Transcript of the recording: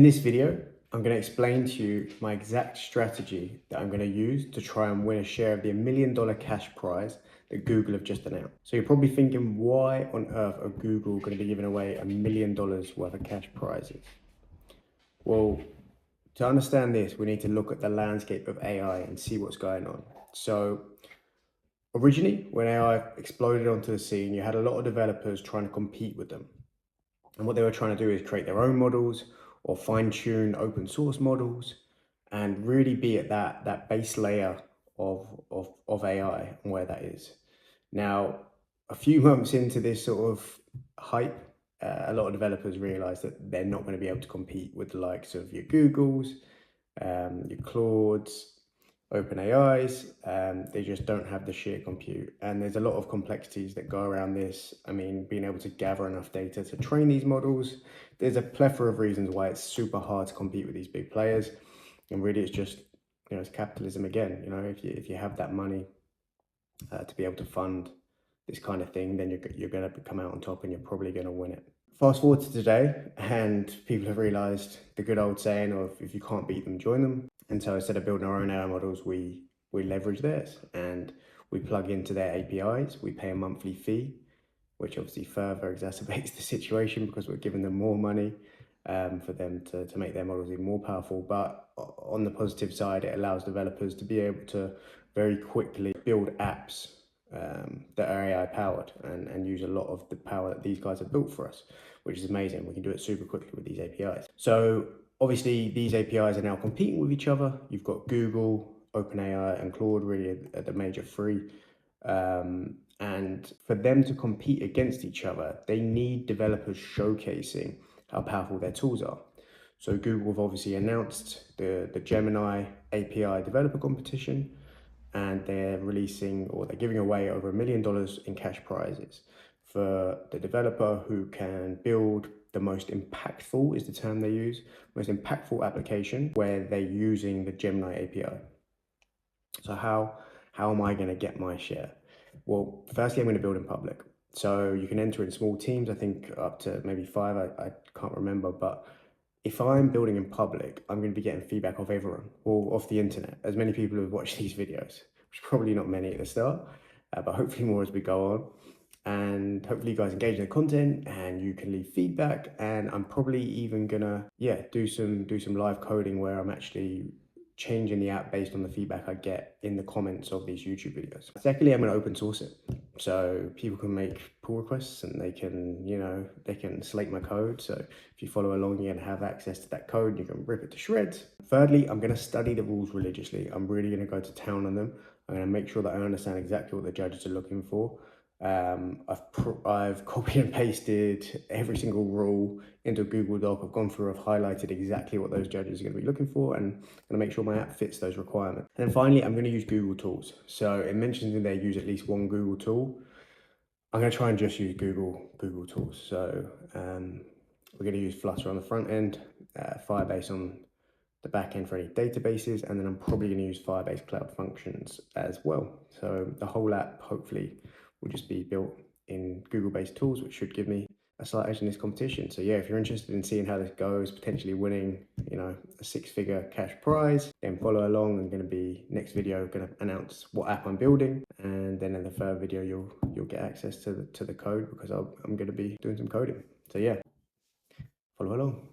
In this video, I'm going to explain to you my exact strategy that I'm going to use to try and win a share of the $1 million cash prize that Google have just announced. So you're probably thinking, why on earth are Google going to be giving away $1 million worth of cash prizes? Well, to understand this, we need to look at the landscape of AI and see what's going on. So originally, when AI exploded onto the scene, you had a lot of developers trying to compete with them. And what they were trying to do is create their own models or fine-tune open source models and really be at that base layer of AI and where that is. Now, a few months into this sort of hype, a lot of developers realize that they're not going to be able to compete with the likes of your Googles, your Claudes, OpenAIs. They just don't have the sheer compute. And there's a lot of complexities that go around this. I mean, being able to gather enough data to train these models. There's a plethora of reasons why it's super hard to compete with these big players. And really, it's just, it's capitalism again. If you have that money to be able to fund this kind of thing, then you're going to come out on top and you're probably going to win it. Fast forward to today, and people have realized the good old saying of, if you can't beat them, join them. And so instead of building our own AI models, we leverage theirs and we plug into their APIs. We pay a monthly fee, which obviously further exacerbates the situation because we're giving them more money for them to make their models even more powerful. But on the positive side, it allows developers to be able to very quickly build apps that are AI powered and use a lot of the power that these guys have built for us, which is amazing. We can do it super quickly with these APIs. So obviously these APIs are now competing with each other. You've got Google, OpenAI and Claude really at the major three. And for them to compete against each other, they need developers showcasing how powerful their tools are. So Google have obviously announced the Gemini API developer competition, and they're giving away over $1 million in cash prizes for the developer who can build the most impactful, is the term they use, most impactful application where they're using the Gemini API. So how am I going to get my share? Well, firstly, I'm going to build in public. So you can enter in small teams, I think up to maybe 5, I can't remember, but if I'm building in public, I'm going to be getting feedback off everyone, or off the internet, as many people who have watched these videos, which is probably not many at the start, but hopefully more as we go on. And hopefully you guys engage in the content and you can leave feedback. And I'm probably even gonna, do some live coding where I'm actually changing the app based on the feedback I get in the comments of these YouTube videos. Secondly, I'm going to open source it. So people can make pull requests and they can slate my code. So if you follow along, you're going to have access to that code. You can rip it to shreds. Thirdly, I'm going to study the rules religiously. I'm really going to go to town on them. I'm going to make sure that I understand exactly what the judges are looking for. I've copied and pasted every single rule into a Google Doc. I've gone through, I've highlighted exactly what those judges are going to be looking for, and I'm going to make sure my app fits those requirements. And then finally, I'm going to use Google tools. So it mentions in there use at least one Google tool. I'm going to try and just use Google tools. So we're going to use Flutter on the front end, Firebase on the back end for any databases, and then I'm probably going to use Firebase Cloud Functions as well. So the whole app hopefully will just be built in Google-based tools, which should give me a slight edge in this competition. So yeah, if you're interested in seeing how this goes, potentially winning, a 6-figure cash prize, then follow along. I'm going to be, next video, going to announce what app I'm building, and then in the third video, you'll get access to the code because I'm going to be doing some coding. So yeah, follow along.